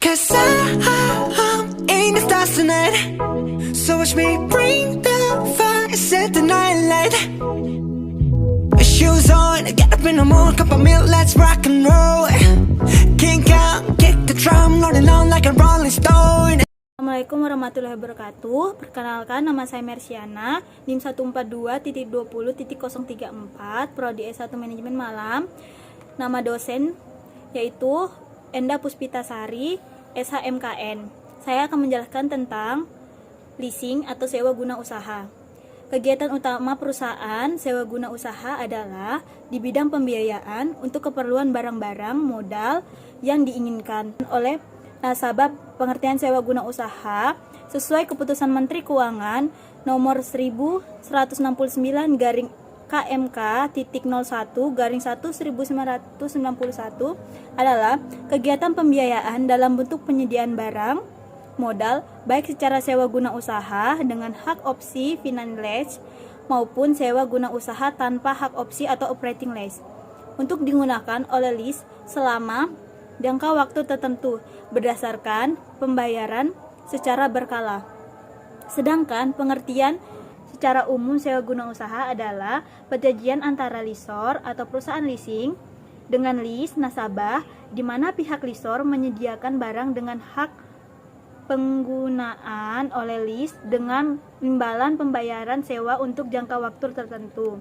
Cause I'm in the stars tonight. So watch me bring the fire, set the night light. Shoes on, get up in the morning, cup of milk, let's rock and roll. Kink out, kick the drum, rolling on like a rolling stone. Assalamualaikum warahmatullahi wabarakatuh. Perkenalkan, nama saya Mersiana, NIM 142.20.034, Prodi S1 Manajemen Malam. Nama dosen yaitu Enda Puspitasari, SHMKN. Saya akan menjelaskan tentang leasing atau sewa guna usaha. Kegiatan utama perusahaan sewa guna usaha adalah di bidang pembiayaan untuk keperluan barang-barang modal yang diinginkan oleh nasabah. Pengertian sewa guna usaha sesuai keputusan Menteri Keuangan nomor 1169 garing KMK titik 01 garing 1 1991 adalah kegiatan pembiayaan dalam bentuk penyediaan barang modal baik secara sewa guna usaha dengan hak opsi finance lease maupun sewa guna usaha tanpa hak opsi atau operating lease untuk digunakan oleh lease selama jangka waktu tertentu berdasarkan pembayaran secara berkala. Sedangkan pengertian secara umum sewa guna usaha adalah perjanjian antara lessor atau perusahaan leasing dengan lease nasabah di mana pihak lessor menyediakan barang dengan hak penggunaan oleh lease dengan imbalan pembayaran sewa untuk jangka waktu tertentu.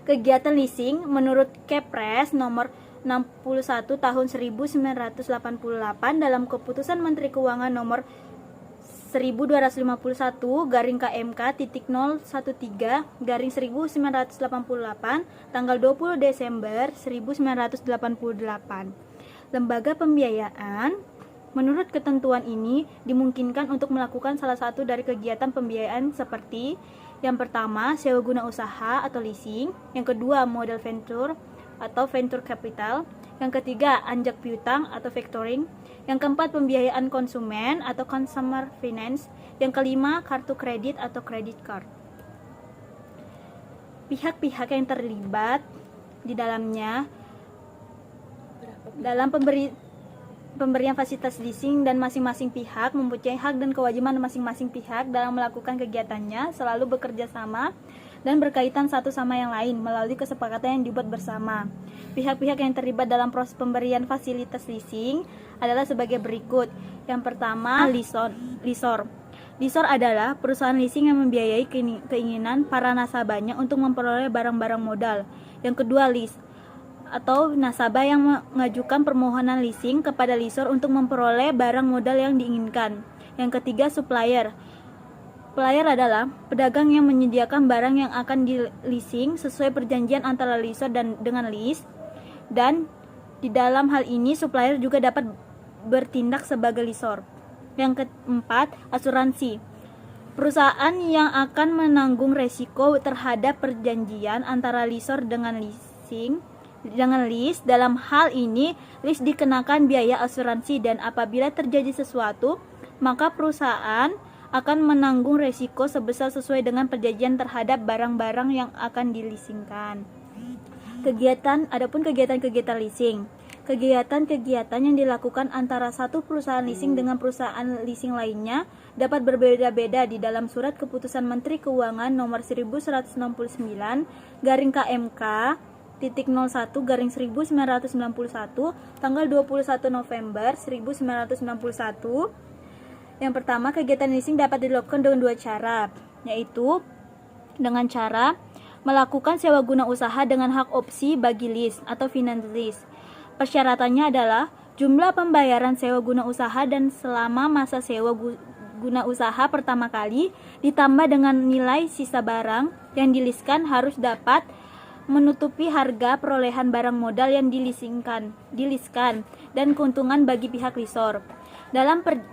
Kegiatan leasing menurut Kepres nomor 61 tahun 1988 dalam keputusan Menteri Keuangan nomor 1251 garing KMK titik 013 garing 1988 tanggal 20 Desember 1988. Lembaga pembiayaan menurut ketentuan ini dimungkinkan untuk melakukan salah satu dari kegiatan pembiayaan seperti yang pertama sewa guna usaha atau leasing, yang kedua modal venture atau venture capital, yang ketiga anjak piutang atau factoring, yang keempat pembiayaan konsumen atau consumer finance, yang kelima kartu kredit atau credit card. Pihak-pihak yang terlibat di dalamnya dalam pemberian fasilitas leasing dan masing-masing pihak mempunyai hak dan kewajiban masing-masing pihak dalam melakukan kegiatannya selalu bekerja sama dan berkaitan satu sama yang lain melalui kesepakatan yang dibuat bersama. Pihak-pihak yang terlibat dalam proses pemberian fasilitas leasing adalah sebagai berikut. Yang pertama, lessor. Lessor adalah perusahaan leasing yang membiayai keinginan para nasabahnya untuk memperoleh barang-barang modal. Yang kedua, lease atau nasabah yang mengajukan permohonan leasing kepada lessor untuk memperoleh barang modal yang diinginkan. Yang ketiga, supplier. Supplier adalah pedagang yang menyediakan barang yang akan di-leasing sesuai perjanjian antara lessor dan dengan lease. Dan di dalam hal ini supplier juga dapat bertindak sebagai lessor. Yang keempat, asuransi. Perusahaan yang akan menanggung resiko terhadap perjanjian antara lessor dengan leasing dengan lease. Dalam hal ini, lease dikenakan biaya asuransi dan apabila terjadi sesuatu, maka perusahaan akan menanggung resiko sebesar sesuai dengan perjanjian terhadap barang-barang yang akan dileasingkan. Adapun kegiatan leasing. Kegiatan-kegiatan yang dilakukan antara satu perusahaan leasing dengan perusahaan leasing lainnya dapat berbeda-beda di dalam surat keputusan Menteri Keuangan nomor 1169 garing KMK titik 01 garing 1991 tanggal 21 November 1991. Yang pertama, kegiatan leasing dapat dilakukan dengan dua cara, yaitu dengan cara melakukan sewa guna usaha dengan hak opsi bagi lease atau finance lease. Persyaratannya adalah jumlah pembayaran sewa guna usaha dan selama masa sewa guna usaha pertama kali ditambah dengan nilai sisa barang yang dileaskan harus dapat menutupi harga perolehan barang modal yang dileaskan dan keuntungan bagi pihak lessor.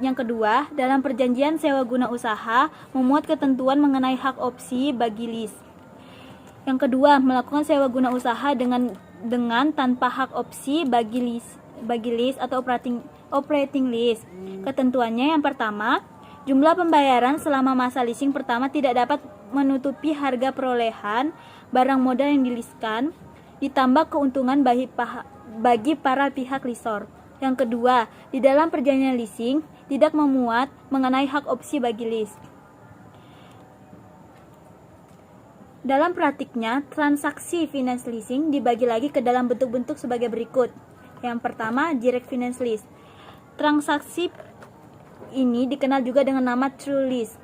Yang kedua, dalam perjanjian sewa guna usaha memuat ketentuan mengenai hak opsi bagi lease. Yang kedua, melakukan sewa guna usaha dengan tanpa hak opsi bagi lease atau operating lease. Ketentuannya yang pertama, jumlah pembayaran selama masa leasing pertama tidak dapat menutupi harga perolehan barang modal yang dileaskan, ditambah keuntungan bagi para pihak lessor. Yang kedua, di dalam perjanjian leasing tidak memuat mengenai hak opsi bagi lease. Dalam praktiknya, transaksi finance leasing dibagi lagi ke dalam bentuk-bentuk sebagai berikut. Yang pertama, direct finance lease. Transaksi ini dikenal juga dengan nama true lease,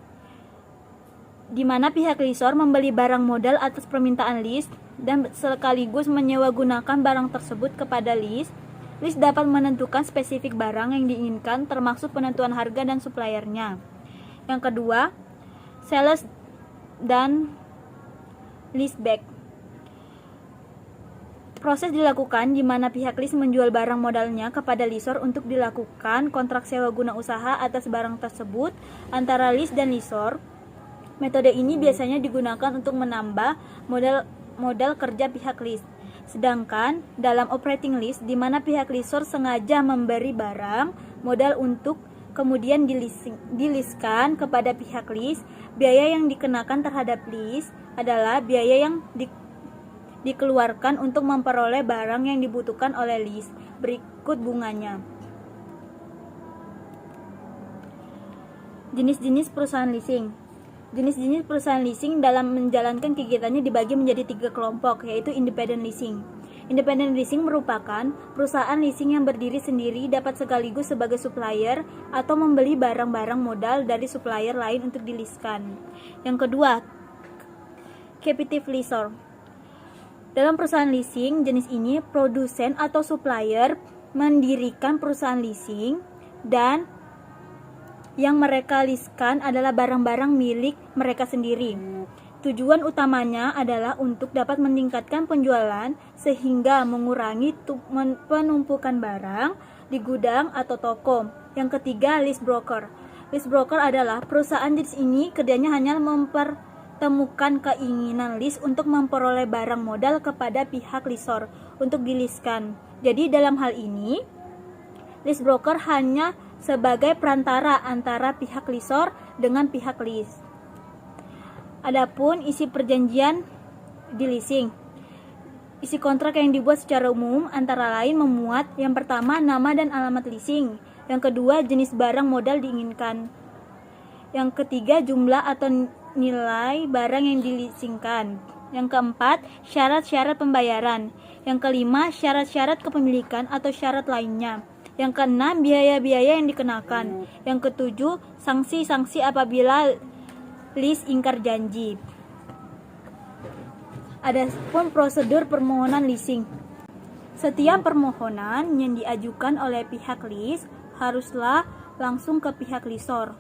di mana pihak lessor membeli barang modal atas permintaan lease dan sekaligus menyewa gunakan barang tersebut kepada lease. Lease dapat menentukan spesifik barang yang diinginkan termasuk penentuan harga dan suppliernya. Yang kedua, sales dan leaseback. Proses dilakukan di mana pihak lease menjual barang modalnya kepada lessor untuk dilakukan kontrak sewa guna usaha atas barang tersebut antara lease dan lessor. Metode ini biasanya digunakan untuk menambah modal kerja pihak lease. Sedangkan dalam operating lease di mana pihak lessor sengaja memberi barang modal untuk kemudian dileaskan kepada pihak lease, biaya yang dikenakan terhadap lease adalah biaya yang dikeluarkan untuk memperoleh barang yang dibutuhkan oleh lease. Berikut bunganya. Jenis-jenis perusahaan leasing. Jenis-jenis perusahaan leasing dalam menjalankan kegiatannya dibagi menjadi 3 kelompok, yaitu independent leasing. Independent leasing merupakan perusahaan leasing yang berdiri sendiri, dapat sekaligus sebagai supplier atau membeli barang-barang modal dari supplier lain untuk dileaskan. Yang kedua, captive lessor. Dalam perusahaan leasing jenis ini, produsen atau supplier mendirikan perusahaan leasing dan yang mereka leaskan adalah barang-barang milik mereka sendiri. Tujuan utamanya adalah untuk dapat meningkatkan penjualan sehingga mengurangi penumpukan barang di gudang atau toko. Yang ketiga, lease broker. Lease broker adalah perusahaan jenis ini kerjanya hanya mempertemukan keinginan lease untuk memperoleh barang modal kepada pihak lessor untuk dileaskan. Jadi dalam hal ini, lease broker hanya sebagai perantara antara pihak lessor dengan pihak lease. Adapun isi perjanjian di leasing. Isi kontrak yang dibuat secara umum antara lain memuat yang pertama nama dan alamat leasing, yang kedua jenis barang modal diinginkan, yang ketiga jumlah atau nilai barang yang dileasingkan, yang keempat syarat-syarat pembayaran, yang kelima syarat-syarat kepemilikan atau syarat lainnya, yang keenam biaya-biaya yang dikenakan, yang ketujuh sanksi-sanksi apabila lease ingkar janji. Adapun prosedur permohonan leasing. Setiap permohonan yang diajukan oleh pihak lease haruslah langsung ke pihak lessor,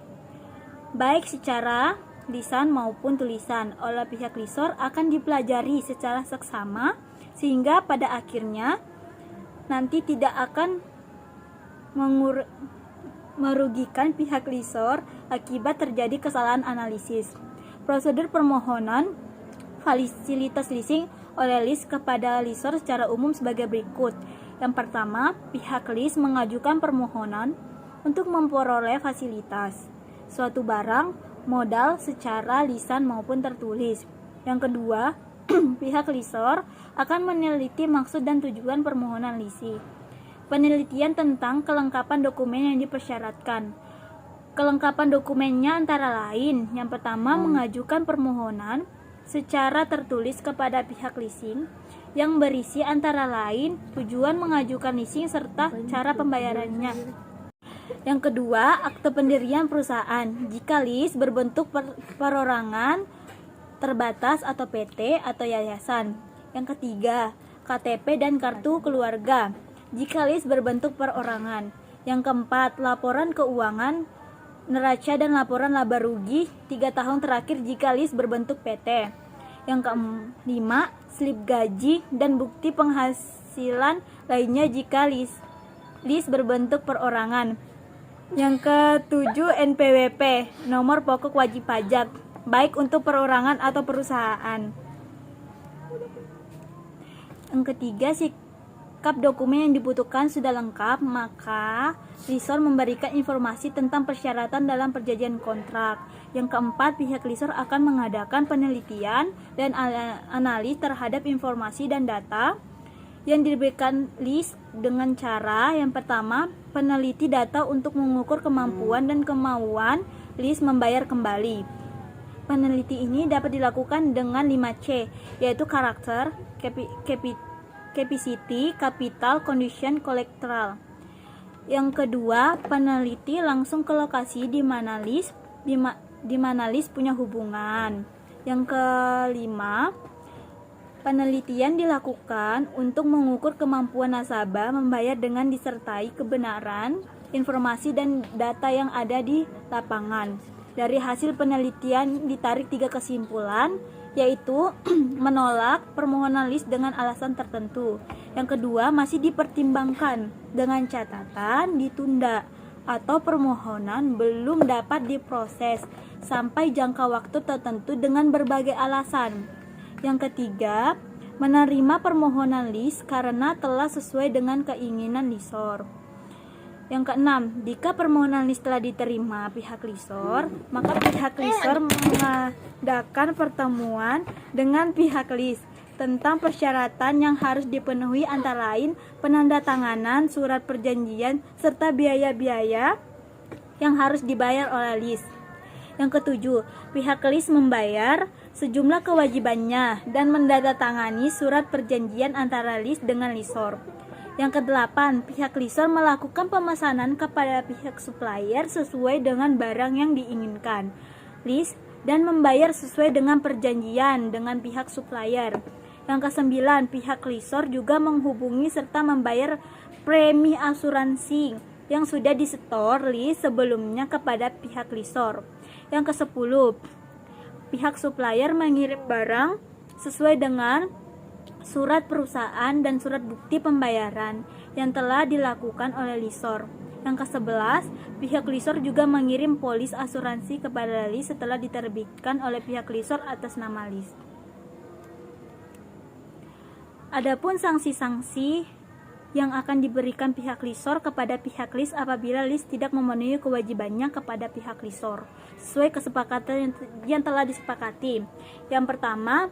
baik secara lisan maupun tulisan. Oleh pihak lessor akan dipelajari secara seksama sehingga pada akhirnya nanti tidak akan merugikan pihak lessor akibat terjadi kesalahan analisis. Prosedur permohonan fasilitas leasing oleh lease kepada lessor secara umum sebagai berikut. Yang pertama, pihak lease mengajukan permohonan untuk memperoleh fasilitas suatu barang modal secara lisan maupun tertulis. Yang kedua, pihak lessor akan meneliti maksud dan tujuan permohonan leasing. Penelitian tentang kelengkapan dokumen yang dipersyaratkan. Kelengkapan dokumennya antara lain, yang pertama mengajukan permohonan secara tertulis kepada pihak leasing yang berisi antara lain tujuan mengajukan leasing serta cara pembayarannya. Yang kedua, akte pendirian perusahaan jika lease berbentuk perorangan terbatas atau PT atau yayasan. Yang ketiga, KTP dan kartu keluarga jika lease berbentuk perorangan. Yang keempat, laporan keuangan neraca dan laporan laba rugi 3 tahun terakhir jika lease berbentuk PT. Yang kelima, slip gaji dan bukti penghasilan lainnya jika lease berbentuk perorangan. Yang ketujuh, NPWP, nomor pokok wajib pajak, baik untuk perorangan atau perusahaan. Yang ketiga, sikap dokumen yang dibutuhkan sudah lengkap, maka lessor memberikan informasi tentang persyaratan dalam perjanjian kontrak. Yang keempat, pihak lessor akan mengadakan penelitian dan analis terhadap informasi dan data yang diberikan list dengan cara yang pertama, peneliti data untuk mengukur kemampuan dan kemauan list membayar kembali. Peneliti ini dapat dilakukan dengan 5C, yaitu karakter, capacity, capital, condition, collateral. Yang kedua, peneliti langsung ke lokasi di mana list punya hubungan. Yang kelima, penelitian dilakukan untuk mengukur kemampuan nasabah membayar dengan disertai kebenaran informasi dan data yang ada di lapangan. Dari hasil penelitian ditarik 3 kesimpulan, yaitu menolak permohonan list dengan alasan tertentu. Yang kedua, masih dipertimbangkan dengan catatan ditunda atau permohonan belum dapat diproses sampai jangka waktu tertentu dengan berbagai alasan. Yang ketiga, menerima permohonan list karena telah sesuai dengan keinginan lisor. Yang keenam, jika permohonan list telah diterima pihak lisor, maka pihak lisor mengadakan pertemuan dengan pihak list tentang persyaratan yang harus dipenuhi, antara lain penandatanganan surat perjanjian serta biaya-biaya yang harus dibayar oleh list. Yang ketujuh, pihak list membayar sejumlah kewajibannya dan menandatangani surat perjanjian antara list dengan lisor. Yang kedelapan, pihak lisor melakukan pemesanan kepada pihak supplier sesuai dengan barang yang diinginkan list dan membayar sesuai dengan perjanjian dengan pihak supplier. Yang kesembilan, pihak lisor juga menghubungi serta membayar premi asuransi yang sudah disetor list sebelumnya kepada pihak lisor. Yang kesepuluh, pihak supplier mengirim barang sesuai dengan surat perusahaan dan surat bukti pembayaran yang telah dilakukan oleh lisor. Yang ke-11, pihak lisor juga mengirim polis asuransi kepada list setelah diterbitkan oleh pihak lisor atas nama list. Adapun sanksi-sanksi yang akan diberikan pihak lisor kepada pihak list apabila list tidak memenuhi kewajibannya kepada pihak lisor sesuai kesepakatan yang telah disepakati. Yang pertama,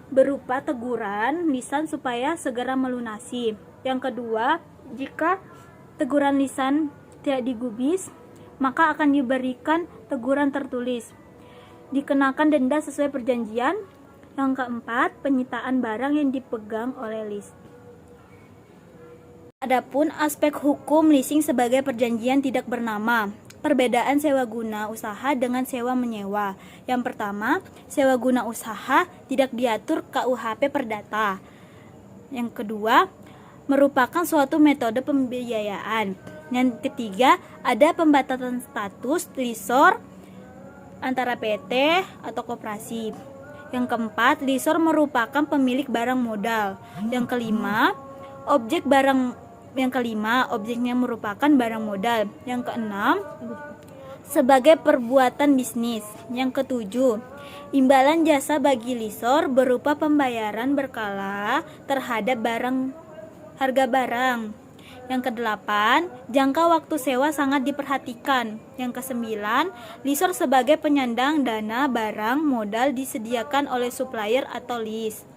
berupa teguran lisan supaya segera melunasi. Yang kedua, jika teguran lisan tidak digubris, maka akan diberikan teguran tertulis, dikenakan denda sesuai perjanjian. Yang keempat, penyitaan barang yang dipegang oleh list. Adapun aspek hukum leasing sebagai perjanjian tidak bernama. Perbedaan sewa guna usaha dengan sewa menyewa. Yang pertama, sewa guna usaha tidak diatur KUHP Perdata. Yang kedua, merupakan suatu metode pembiayaan. Yang ketiga, ada pembatasan status lisor antara PT atau koperasi. Yang keempat, lisor merupakan pemilik barang modal. Yang kelima, objeknya merupakan barang modal. Yang keenam, sebagai perbuatan bisnis. Yang ketujuh, imbalan jasa bagi lisor berupa pembayaran berkala terhadap harga barang. Yang kedelapan, jangka waktu sewa sangat diperhatikan. Yang kesembilan, lisor sebagai penyandang dana barang modal disediakan oleh supplier atau list.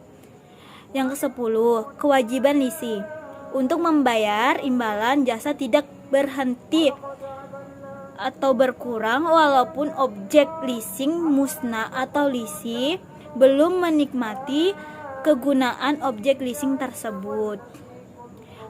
Yang kesepuluh, kewajiban leasing. Untuk membayar imbalan jasa tidak berhenti atau berkurang walaupun objek leasing musnah atau leasing belum menikmati kegunaan objek leasing tersebut.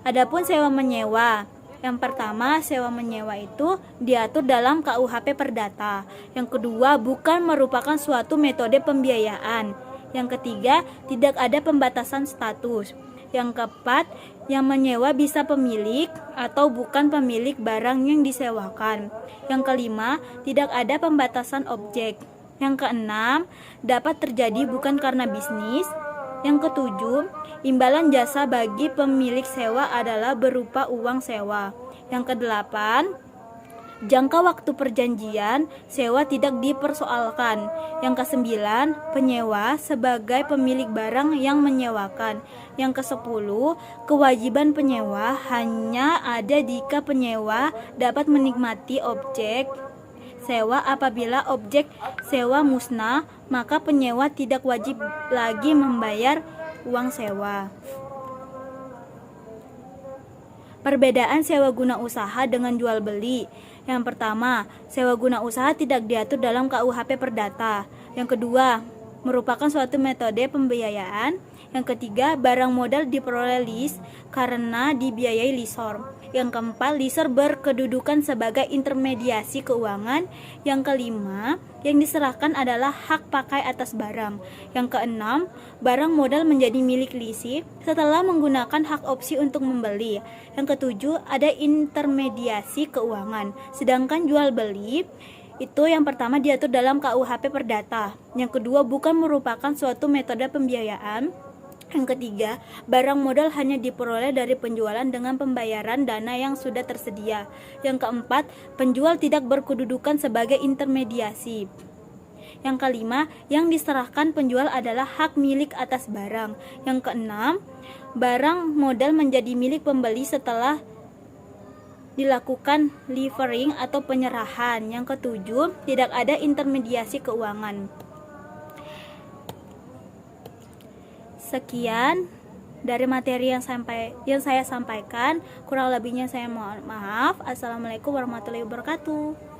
Adapun sewa menyewa. Yang pertama, sewa menyewa itu diatur dalam KUHP Perdata. Yang kedua, bukan merupakan suatu metode pembiayaan. Yang ketiga, tidak ada pembatasan status. Yang keempat, yang menyewa bisa pemilik atau bukan pemilik barang yang disewakan. Yang kelima, tidak ada pembatasan objek. Yang keenam, dapat terjadi bukan karena bisnis. Yang ketujuh, imbalan jasa bagi pemilik sewa adalah berupa uang sewa. Yang kedelapan, jangka waktu perjanjian sewa tidak dipersoalkan. Yang kesembilan, penyewa sebagai pemilik barang yang menyewakan. Yang kesepuluh, kewajiban penyewa hanya ada jika penyewa dapat menikmati objek sewa. Apabila objek sewa musnah, maka penyewa tidak wajib lagi membayar uang sewa. Perbedaan sewa guna usaha dengan jual beli. Yang pertama, sewa guna usaha tidak diatur dalam KUHP Perdata. Yang kedua, merupakan suatu metode pembiayaan. Yang ketiga, barang modal diperoleh lease karena dibiayai lessor. Yang keempat, lessor berkedudukan sebagai intermediasi keuangan. Yang kelima, yang diserahkan adalah hak pakai atas barang. Yang keenam, barang modal menjadi milik lisi setelah menggunakan hak opsi untuk membeli. Yang ketujuh, ada intermediasi keuangan. Sedangkan jual beli itu yang pertama diatur dalam KUHP Perdata. Yang kedua, bukan merupakan suatu metode pembiayaan. Yang ketiga, barang modal hanya diperoleh dari penjualan dengan pembayaran dana yang sudah tersedia. Yang keempat, penjual tidak berkedudukan sebagai intermediasi. Yang kelima, yang diserahkan penjual adalah hak milik atas barang. Yang keenam, barang modal menjadi milik pembeli setelah dilakukan levering atau penyerahan. Yang ketujuh, tidak ada intermediasi keuangan. Sekian dari materi yang saya sampaikan. Kurang lebihnya saya mohon maaf. Assalamualaikum warahmatullahi wabarakatuh.